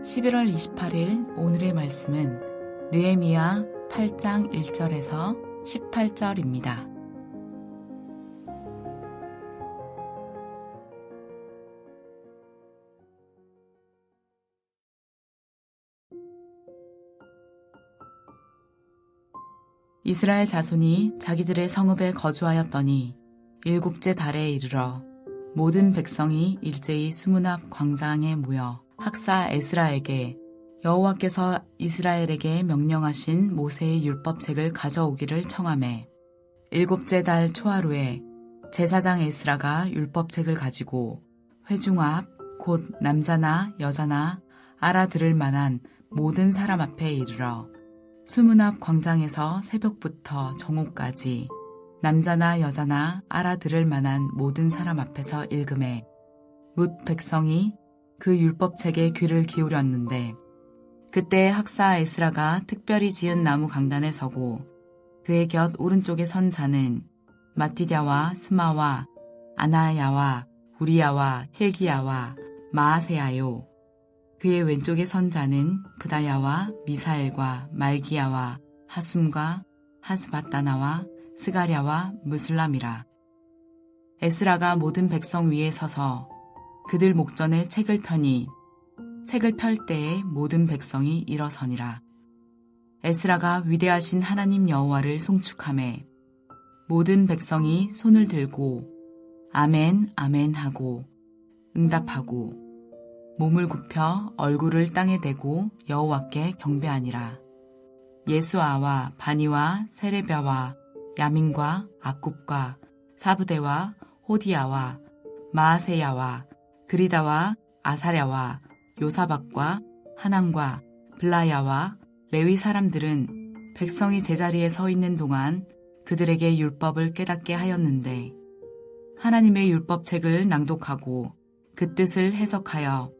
11월 28일 오늘의 말씀은 느헤미야 8장 1절에서 18절입니다. 이스라엘 자손이 자기들의 성읍에 거주하였더니 일곱째 달에 이르러 모든 백성이 일제히 수문 앞 광장에 모여 학사 에스라에게 여호와께서 이스라엘에게 명령하신 모세의 율법책을 가져오기를 청하매 일곱째 달 초하루에 제사장 에스라가 율법책을 가지고 회중 앞 곧 남자나 여자나 알아들을 만한 모든 사람 앞에 이르러 수문 앞 광장에서 새벽부터 정오까지 남자나 여자나 알아들을 만한 모든 사람 앞에서 읽음에 뭇 백성이 그 율법책에 귀를 기울였는데 그때 학사 에스라가 특별히 지은 나무 강단에 서고 그의 곁 오른쪽에 선 자는 마띠랴와 스마와 아나야와 우리야와 힐기야와 마아세야요. 그의 왼쪽에 선 자는 브다야와 미사엘과 말기야와 하숨과 하스바다나와 스가랴와 무슬람이라. 에스라가 모든 백성 위에 서서 그들 목전에 책을 펴니 책을 펼 때에 모든 백성이 일어서니라. 에스라가 위대하신 하나님 여호와를 송축하매 모든 백성이 손을 들고 아멘 아멘 하고 응답하고 몸을 굽혀 얼굴을 땅에 대고 여호와께 경배하니라. 예수아와 바니와 세레벼와 야민과 악굽과 사부대와 호디야와 마아세야와 그리다와 아사랴와 요사박과 하난과 블라야와 레위 사람들은 백성이 제자리에 서 있는 동안 그들에게 율법을 깨닫게 하였는데 하나님의 율법책을 낭독하고 그 뜻을 해석하여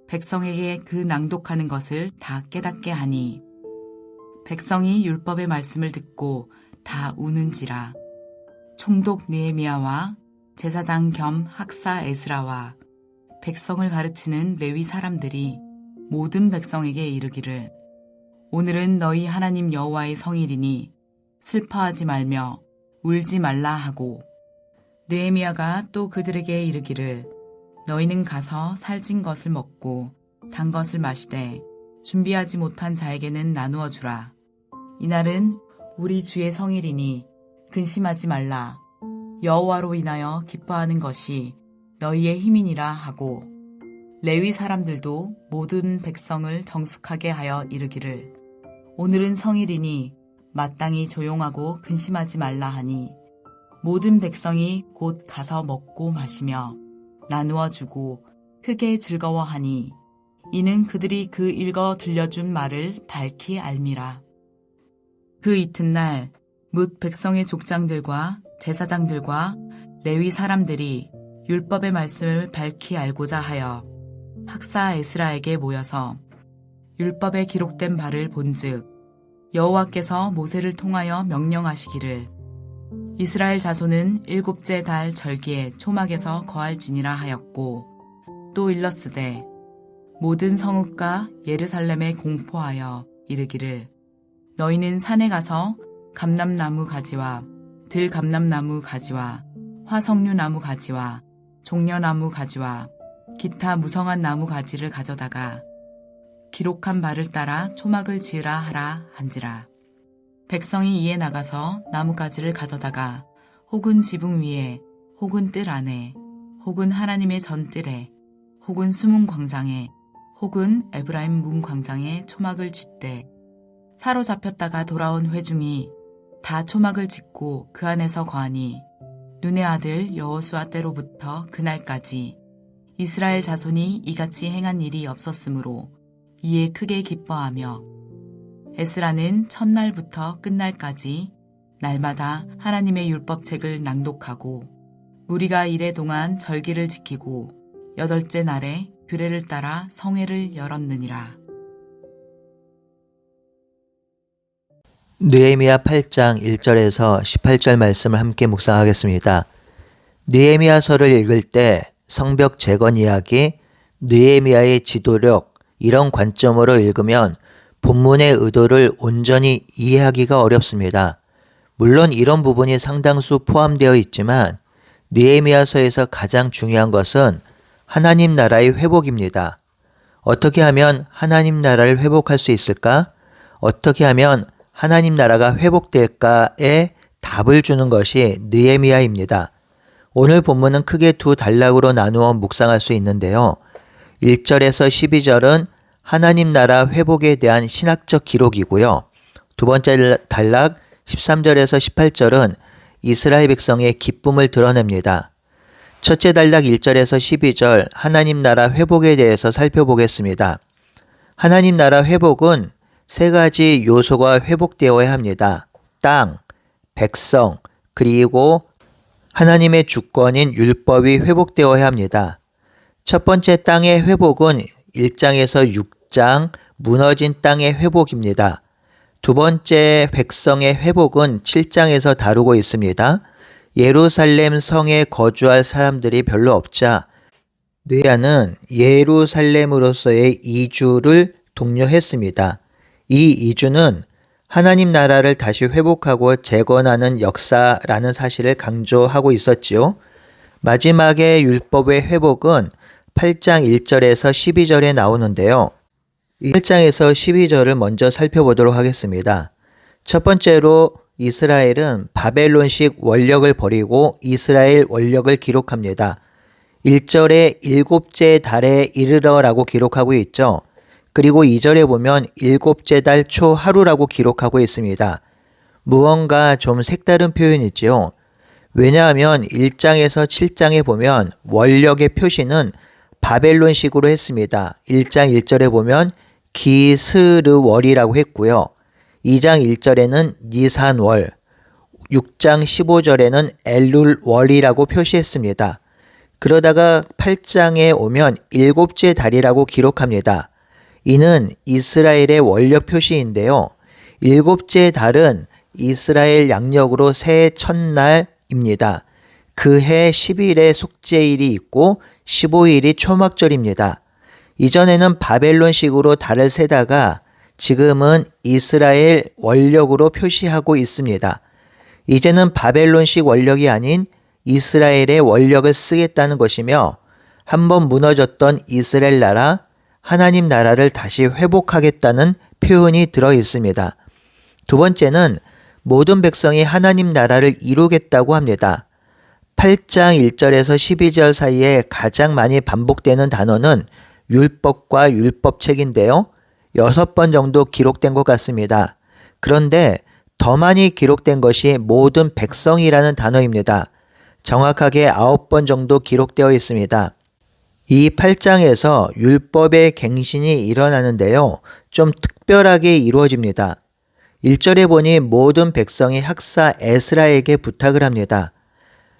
백성에게 그 낭독하는 것을 다 깨닫게 하니 백성이 율법의 말씀을 듣고 다 우는지라. 총독 느헤미야와 제사장 겸 학사 에스라와 백성을 가르치는 레위 사람들이 모든 백성에게 이르기를 오늘은 너희 하나님 여호와의 성일이니 슬퍼하지 말며 울지 말라 하고 느헤미야가 또 그들에게 이르기를 너희는 가서 살찐 것을 먹고 단 것을 마시되 준비하지 못한 자에게는 나누어 주라. 이날은 우리 주의 성일이니 근심하지 말라. 여호와로 인하여 기뻐하는 것이 너희의 힘이니라 하고 레위 사람들도 모든 백성을 정숙하게 하여 이르기를 오늘은 성일이니 마땅히 조용하고 근심하지 말라 하니 모든 백성이 곧 가서 먹고 마시며 나누어 주고 크게 즐거워하니 이는 그들이 그 읽어 들려준 말을 밝히 알미라. 그 이튿날 뭇 백성의 족장들과 제사장들과 레위 사람들이 율법의 말씀을 밝히 알고자 하여 학사 에스라에게 모여서 율법에 기록된 바를 본즉 여호와께서 모세를 통하여 명령하시기를 이스라엘 자손은 일곱째 달 절기에 초막에서 거할지니라 하였고 또 일렀으되 모든 성읍과 예루살렘에 공포하여 이르기를 너희는 산에 가서 감람나무 가지와 들감람나무 가지와 화석류나무 가지와 종려나무 가지와 기타 무성한 나무 가지를 가져다가 기록한 바를 따라 초막을 지으라 하라 한지라. 백성이 이에 나가서 나무가지를 가져다가 혹은 지붕 위에 혹은 뜰 안에 혹은 하나님의 전뜰에 혹은 수문 광장에 혹은 에브라임 문 광장에 초막을 짓되 사로잡혔다가 돌아온 회중이 다 초막을 짓고 그 안에서 거하니 눈의 아들 여호수아 때로부터 그날까지 이스라엘 자손이 이같이 행한 일이 없었으므로 이에 크게 기뻐하며 에스라는 첫날부터 끝날까지 날마다 하나님의 율법책을 낭독하고 우리가 이래 동안 절기를 지키고 여덟째 날에 규례를 따라 성회를 열었느니라. 느헤미야 8장 1절에서 18절 말씀을 함께 묵상하겠습니다. 느헤미야서를 읽을 때 성벽 재건 이야기, 느헤미야의 지도력, 이런 관점으로 읽으면 본문의 의도를 온전히 이해하기가 어렵습니다. 물론 이런 부분이 상당수 포함되어 있지만 느헤미야서에서 가장 중요한 것은 하나님 나라의 회복입니다. 어떻게 하면 하나님 나라를 회복할 수 있을까? 어떻게 하면 하나님 나라가 회복될까에 답을 주는 것이 느헤미야입니다. 오늘 본문은 크게 두 단락으로 나누어 묵상할 수 있는데요. 1절에서 12절은 하나님 나라 회복에 대한 신학적 기록이고요. 두 번째 단락 13절에서 18절은 이스라엘 백성의 기쁨을 드러냅니다. 첫째 단락 1절에서 12절 하나님 나라 회복에 대해서 살펴보겠습니다. 하나님 나라 회복은 세 가지 요소가 회복되어야 합니다. 땅, 백성, 그리고 하나님의 주권인 율법이 회복되어야 합니다. 첫 번째 땅의 회복은 1장에서 6장 무너진 땅의 회복입니다. 두 번째 백성의 회복은 7장에서 다루고 있습니다. 예루살렘 성에 거주할 사람들이 별로 없자 느헤미야는 예루살렘으로서의 이주를 독려했습니다. 이 이주는 하나님 나라를 다시 회복하고 재건하는 역사라는 사실을 강조하고 있었지요. 마지막에 율법의 회복은 8장 1절에서 12절에 나오는데요. 1장에서 12절을 먼저 살펴보도록 하겠습니다. 첫 번째로 이스라엘은 바벨론식 원력을 버리고 이스라엘 원력을 기록합니다. 1절에 일곱째 달에 이르러라고 기록하고 있죠. 그리고 2절에 보면 일곱째 달 초 하루라고 기록하고 있습니다. 무언가 좀 색다른 표현이지요. 왜냐하면 1장에서 7장에 보면 원력의 표시는 바벨론식으로 했습니다. 1장 1절에 보면 기스르월이라고 했고요. 2장 1절에는 니산월, 6장 15절에는 엘룰월이라고 표시했습니다. 그러다가 8장에 오면 일곱째 달이라고 기록합니다. 이는 이스라엘의 원력 표시인데요. 일곱째 달은 이스라엘 양력으로 새해 첫날입니다. 그 해 10일에 속죄일이 있고 15일이 초막절입니다. 이전에는 바벨론식으로 달을 세다가 지금은 이스라엘 원력으로 표시하고 있습니다. 이제는 바벨론식 원력이 아닌 이스라엘의 원력을 쓰겠다는 것이며 한번 무너졌던 이스라엘 나라, 하나님 나라를 다시 회복하겠다는 표현이 들어 있습니다. 두 번째는 모든 백성이 하나님 나라를 이루겠다고 합니다. 8장 1절에서 12절 사이에 가장 많이 반복되는 단어는 율법과 율법책인데요. 6번 정도 기록된 것 같습니다. 그런데 더 많이 기록된 것이 모든 백성이라는 단어입니다. 정확하게 9번 정도 기록되어 있습니다. 이 8장에서 율법의 갱신이 일어나는데요. 좀 특별하게 이루어집니다. 1절에 보니 모든 백성이 학사 에스라에게 부탁을 합니다.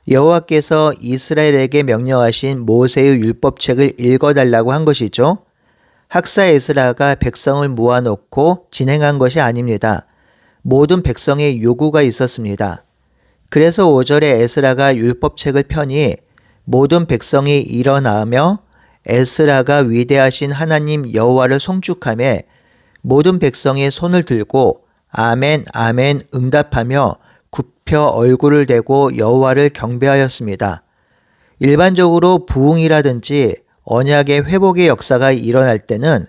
여호와께서 이스라엘에게 명령하신 모세의 율법책을 읽어달라고 한 것이죠. 학사 에스라가 백성을 모아놓고 진행한 것이 아닙니다. 모든 백성의 요구가 있었습니다. 그래서 5절에 에스라가 율법책을 펴니 모든 백성이 일어나며 에스라가 위대하신 하나님 여호와를 송축하며 모든 백성이 손을 들고 아멘 아멘 응답하며 굽혀 얼굴을 대고 여호와를 경배하였습니다. 일반적으로 부흥이라든지 언약의 회복의 역사가 일어날 때는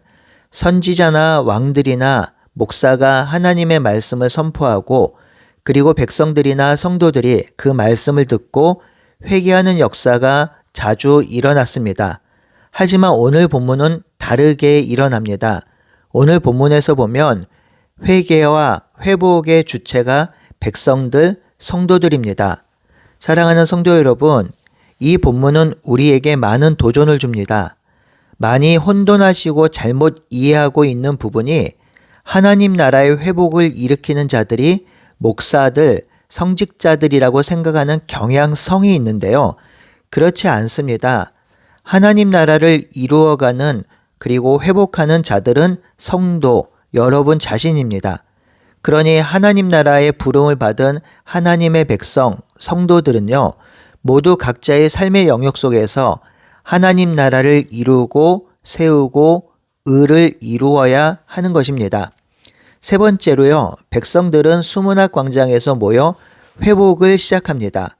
선지자나 왕들이나 목사가 하나님의 말씀을 선포하고 그리고 백성들이나 성도들이 그 말씀을 듣고 회개하는 역사가 자주 일어났습니다. 하지만 오늘 본문은 다르게 일어납니다. 오늘 본문에서 보면 회개와 회복의 주체가 백성들, 성도들입니다. 사랑하는 성도 여러분, 이 본문은 우리에게 많은 도전을 줍니다. 많이 혼돈하시고 잘못 이해하고 있는 부분이 하나님 나라의 회복을 일으키는 자들이 목사들, 성직자들이라고 생각하는 경향성이 있는데요. 그렇지 않습니다. 하나님 나라를 이루어가는 그리고 회복하는 자들은 성도, 여러분 자신입니다. 그러니 하나님 나라의 부름을 받은 하나님의 백성, 성도들은요, 모두 각자의 삶의 영역 속에서 하나님 나라를 이루고 세우고 의를 이루어야 하는 것입니다. 세 번째로요, 백성들은 수문학 광장에서 모여 회복을 시작합니다.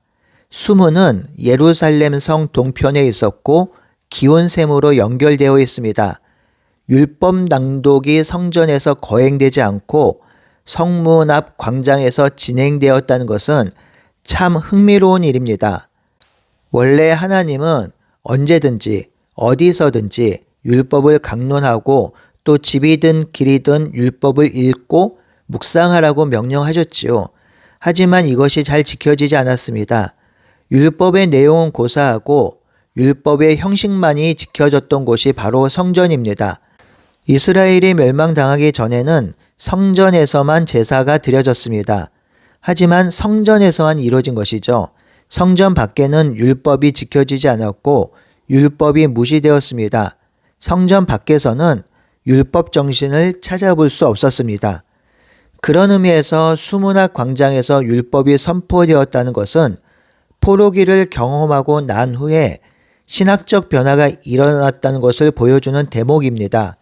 수문은 예루살렘 성 동편에 있었고 기온샘으로 연결되어 있습니다. 율법 낭독이 성전에서 거행되지 않고 성문 앞 광장에서 진행되었다는 것은 참 흥미로운 일입니다. 원래 하나님은 언제든지 어디서든지 율법을 강론하고 또 집이든 길이든 율법을 읽고 묵상하라고 명령하셨지요. 하지만 이것이 잘 지켜지지 않았습니다. 율법의 내용은 고사하고 율법의 형식만이 지켜졌던 곳이 바로 성전입니다. 이스라엘이 멸망당하기 전에는 성전에서만 제사가 드려졌습니다. 하지만 성전에서만 이루어진 것이죠. 성전 밖에는 율법이 지켜지지 않았고 율법이 무시되었습니다. 성전 밖에서는 율법 정신을 찾아볼 수 없었습니다. 그런 의미에서 수문학 광장에서 율법이 선포되었다는 것은 포로기를 경험하고 난 후에 신학적 변화가 일어났다는 것을 보여주는 대목입니다.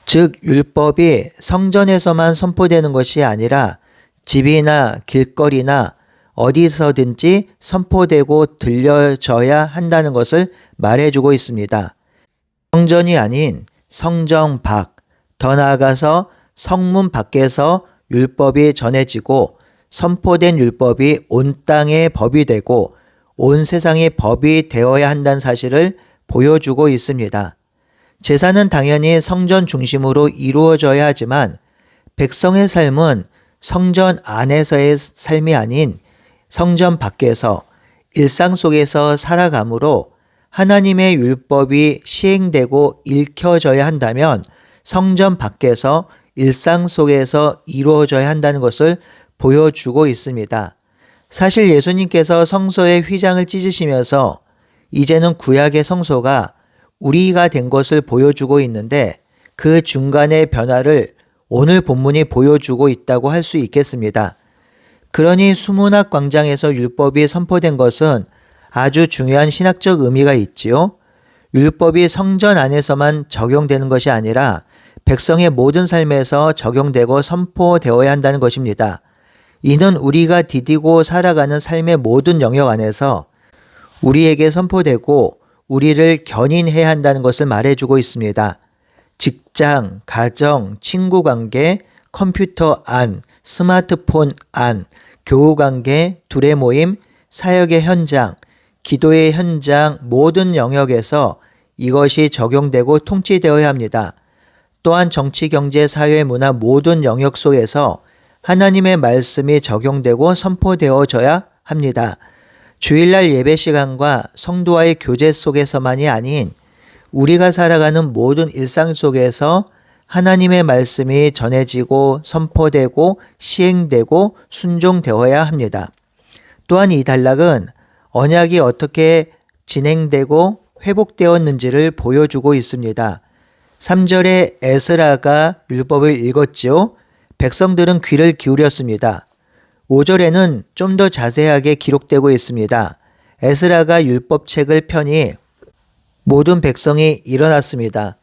즉 율법이 성전에서만 선포되는 것이 아니라 집이나 길거리나 어디서든지 선포되고 들려져야 한다는 것을 말해주고 있습니다. 성전이 아닌 성정 밖, 더 나아가서 성문 밖에서 율법이 전해지고 선포된 율법이 온 땅의 법이 되고 온 세상의 법이 되어야 한다는 사실을 보여주고 있습니다. 제사는 당연히 성전 중심으로 이루어져야 하지만 백성의 삶은 성전 안에서의 삶이 아닌 성전 밖에서 일상 속에서 살아가므로 하나님의 율법이 시행되고 읽혀져야 한다면 성전 밖에서 일상 속에서 이루어져야 한다는 것을 보여주고 있습니다. 사실 예수님께서 성소의 휘장을 찢으시면서 이제는 구약의 성소가 우리가 된 것을 보여주고 있는데 그 중간의 변화를 오늘 본문이 보여주고 있다고 할 수 있겠습니다. 그러니 수문학 광장에서 율법이 선포된 것은 아주 중요한 신학적 의미가 있지요. 율법이 성전 안에서만 적용되는 것이 아니라 백성의 모든 삶에서 적용되고 선포되어야 한다는 것입니다. 이는 우리가 디디고 살아가는 삶의 모든 영역 안에서 우리에게 선포되고 우리를 견인해야 한다는 것을 말해주고 있습니다. 직장, 가정, 친구 관계, 컴퓨터 안, 스마트폰 안, 교우 관계, 둘의 모임, 사역의 현장, 기도의 현장 모든 영역에서 이것이 적용되고 통치되어야 합니다. 또한 정치, 경제, 사회, 문화 모든 영역 속에서 하나님의 말씀이 적용되고 선포되어져야 합니다. 주일날 예배 시간과 성도와의 교제 속에서만이 아닌 우리가 살아가는 모든 일상 속에서 하나님의 말씀이 전해지고 선포되고 시행되고 순종되어야 합니다. 또한 이 단락은 언약이 어떻게 진행되고 회복되었는지를 보여주고 있습니다. 3절에 에스라가 율법을 읽었지요. 백성들은 귀를 기울였습니다. 5절에는 좀 더 자세하게 기록되고 있습니다. 에스라가 율법책을 펴니 모든 백성이 일어났습니다.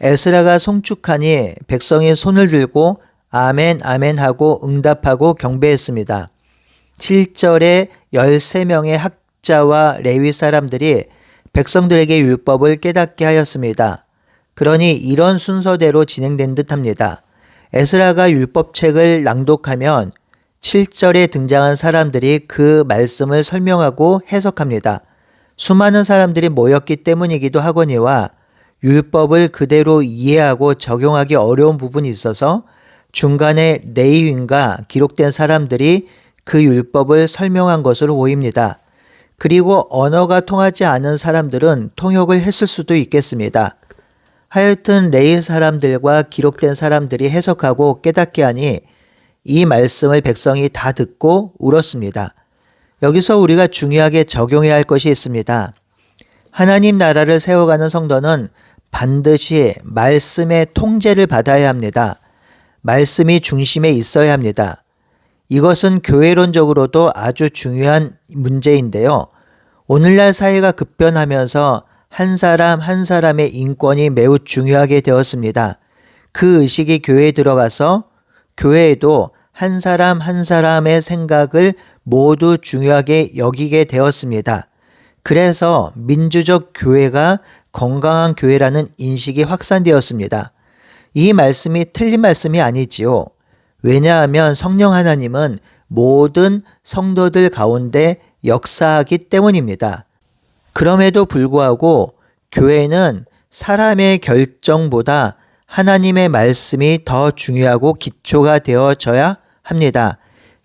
에스라가 송축하니 백성이 손을 들고 아멘 아멘 하고 응답하고 경배했습니다. 7절에 13명의 학자와 레위 사람들이 백성들에게 율법을 깨닫게 하였습니다. 그러니 이런 순서대로 진행된 듯합니다. 에스라가 율법책을 낭독하면 7절에 등장한 사람들이 그 말씀을 설명하고 해석합니다. 수많은 사람들이 모였기 때문이기도 하거니와 율법을 그대로 이해하고 적용하기 어려운 부분이 있어서 중간에 레위인과 기록된 사람들이 그 율법을 설명한 것으로 보입니다. 그리고 언어가 통하지 않은 사람들은 통역을 했을 수도 있겠습니다. 하여튼 레위 사람들과 기록된 사람들이 해석하고 깨닫게 하니 이 말씀을 백성이 다 듣고 울었습니다. 여기서 우리가 중요하게 적용해야 할 것이 있습니다. 하나님 나라를 세워가는 성도는 반드시 말씀의 통제를 받아야 합니다. 말씀이 중심에 있어야 합니다. 이것은 교회론적으로도 아주 중요한 문제인데요. 오늘날 사회가 급변하면서 한 사람 한 사람의 인권이 매우 중요하게 되었습니다. 그 의식이 교회에 들어가서 교회에도 한 사람 한 사람의 생각을 모두 중요하게 여기게 되었습니다. 그래서 민주적 교회가 건강한 교회라는 인식이 확산되었습니다. 이 말씀이 틀린 말씀이 아니지요. 왜냐하면 성령 하나님은 모든 성도들 가운데 역사하기 때문입니다. 그럼에도 불구하고 교회는 사람의 결정보다 하나님의 말씀이 더 중요하고 기초가 되어져야 합니다.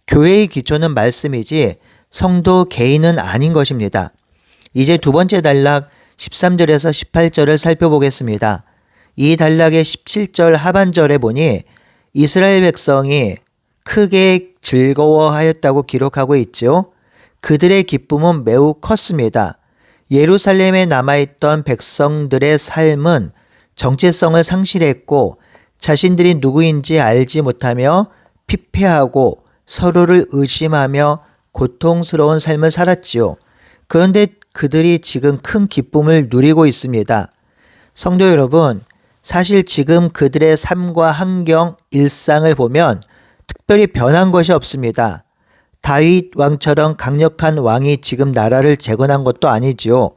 교회의 기초는 말씀이지 성도 개인은 아닌 것입니다. 이제 두 번째 단락 13절에서 18절을 살펴보겠습니다. 이 단락의 17절 하반절에 보니 이스라엘 백성이 크게 즐거워하였다고 기록하고 있죠. 그들의 기쁨은 매우 컸습니다. 예루살렘에 남아있던 백성들의 삶은 정체성을 상실했고 자신들이 누구인지 알지 못하며 피폐하고 서로를 의심하며 고통스러운 삶을 살았지요. 그런데 그들이 지금 큰 기쁨을 누리고 있습니다. 성도 여러분, 사실 지금 그들의 삶과 환경, 일상을 보면 특별히 변한 것이 없습니다. 다윗 왕처럼 강력한 왕이 지금 나라를 재건한 것도 아니지요.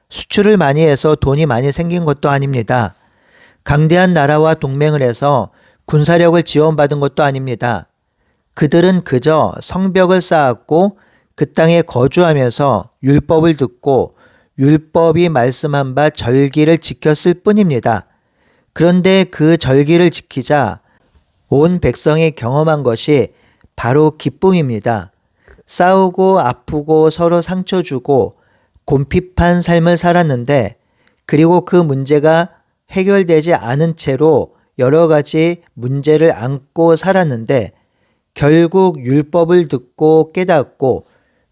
수출을 많이 해서 돈이 많이 생긴 것도 아닙니다. 강대한 나라와 동맹을 해서 군사력을 지원받은 것도 아닙니다. 그들은 그저 성벽을 쌓았고 그 땅에 거주하면서 율법을 듣고 율법이 말씀한 바 절기를 지켰을 뿐입니다. 그런데 그 절기를 지키자 온 백성이 경험한 것이 바로 기쁨입니다. 싸우고 아프고 서로 상처 주고 곰핍한 삶을 살았는데 그리고 그 문제가 해결되지 않은 채로 여러 가지 문제를 안고 살았는데 결국 율법을 듣고 깨닫고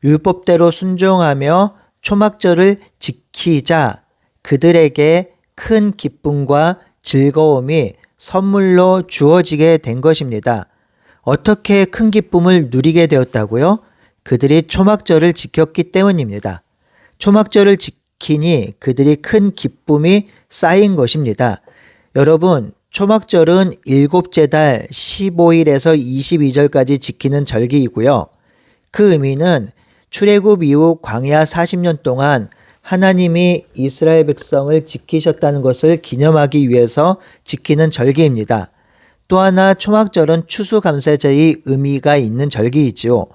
율법대로 순종하며 초막절을 지키자 그들에게 큰 기쁨과 즐거움이 선물로 주어지게 된 것입니다. 어떻게 큰 기쁨을 누리게 되었다고요? 그들이 초막절을 지켰기 때문입니다. 초막절을 지키니 그들이 큰 기쁨이 쌓인 것입니다. 여러분, 초막절은 일곱째 달 15일에서 22절까지 지키는 절기이고요. 그 의미는 출애굽 이후 광야 40년 동안 하나님이 이스라엘 백성을 지키셨다는 것을 기념하기 위해서 지키는 절기입니다. 또 하나 초막절은 추수감사제의 의미가 있는 절기이지요.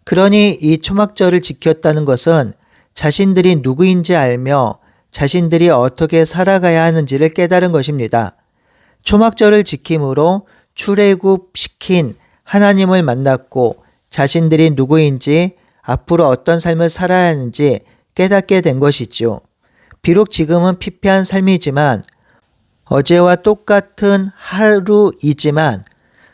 그러니 이 초막절을 지켰다는 것은 자신들이 누구인지 알며 자신들이 어떻게 살아가야 하는지를 깨달은 것입니다. 초막절을 지킴으로 출애굽시킨 하나님을 만났고 자신들이 누구인지 앞으로 어떤 삶을 살아야 하는지 깨닫게 된 것이죠. 비록 지금은 피폐한 삶이지만 어제와 똑같은 하루이지만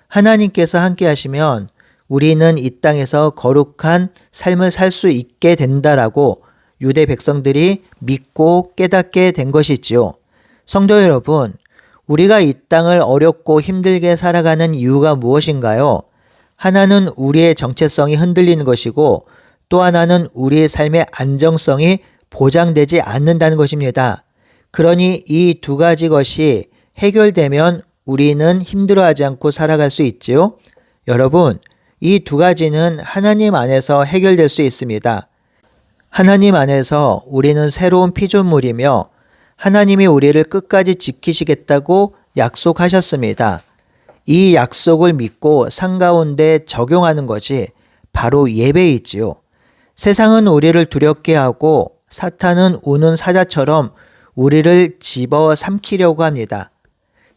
하나님께서 함께 하시면 우리는 이 땅에서 거룩한 삶을 살 수 있게 된다라고 유대 백성들이 믿고 깨닫게 된 것이지요. 성도 여러분, 우리가 이 땅을 어렵고 힘들게 살아가는 이유가 무엇인가요? 하나는 우리의 정체성이 흔들리는 것이고 또 하나는 우리의 삶의 안정성이 보장되지 않는다는 것입니다. 그러니 이 두 가지 것이 해결되면 우리는 힘들어하지 않고 살아갈 수 있지요. 여러분, 이 두 가지는 하나님 안에서 해결될 수 있습니다. 하나님 안에서 우리는 새로운 피조물이며 하나님이 우리를 끝까지 지키시겠다고 약속하셨습니다. 이 약속을 믿고 삶 가운데 적용하는 것이 바로 예배이지요. 세상은 우리를 두렵게 하고 사탄은 우는 사자처럼 우리를 집어삼키려고 합니다.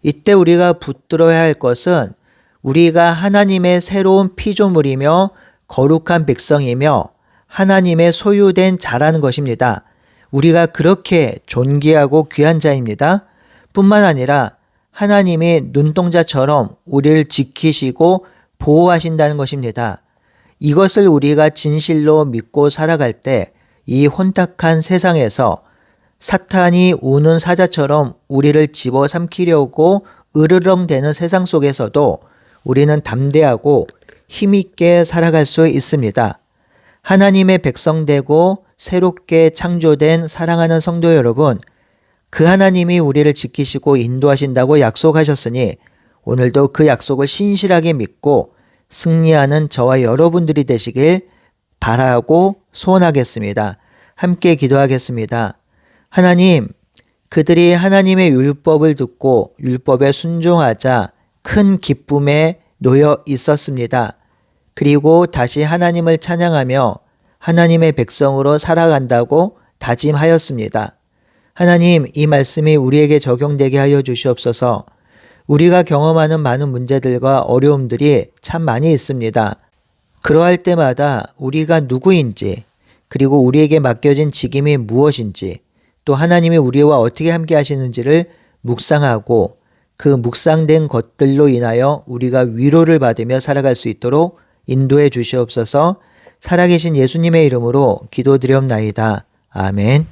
이때 우리가 붙들어야 할 것은 우리가 하나님의 새로운 피조물이며 거룩한 백성이며 하나님의 소유된 자라는 것입니다. 우리가 그렇게 존귀하고 귀한 자입니다. 뿐만 아니라 하나님이 눈동자처럼 우리를 지키시고 보호하신다는 것입니다. 이것을 우리가 진실로 믿고 살아갈 때 이 혼탁한 세상에서 사탄이 우는 사자처럼 우리를 집어삼키려고 으르렁대는 세상 속에서도 우리는 담대하고 힘있게 살아갈 수 있습니다. 하나님의 백성 되고 새롭게 창조된 사랑하는 성도 여러분, 그 하나님이 우리를 지키시고 인도하신다고 약속하셨으니 오늘도 그 약속을 신실하게 믿고 승리하는 저와 여러분들이 되시길 바라고 소원하겠습니다. 함께 기도하겠습니다. 하나님, 그들이 하나님의 율법을 듣고 율법에 순종하자 큰 기쁨에 놓여 있었습니다. 그리고 다시 하나님을 찬양하며 하나님의 백성으로 살아간다고 다짐하였습니다. 하나님, 이 말씀이 우리에게 적용되게 하여 주시옵소서. 우리가 경험하는 많은 문제들과 어려움들이 참 많이 있습니다. 그러할 때마다 우리가 누구인지, 그리고 우리에게 맡겨진 직임이 무엇인지, 또 하나님이 우리와 어떻게 함께 하시는지를 묵상하고 그 묵상된 것들로 인하여 우리가 위로를 받으며 살아갈 수 있도록 인도해 주시옵소서. 살아계신 예수님의 이름으로 기도드리옵나이다. 아멘.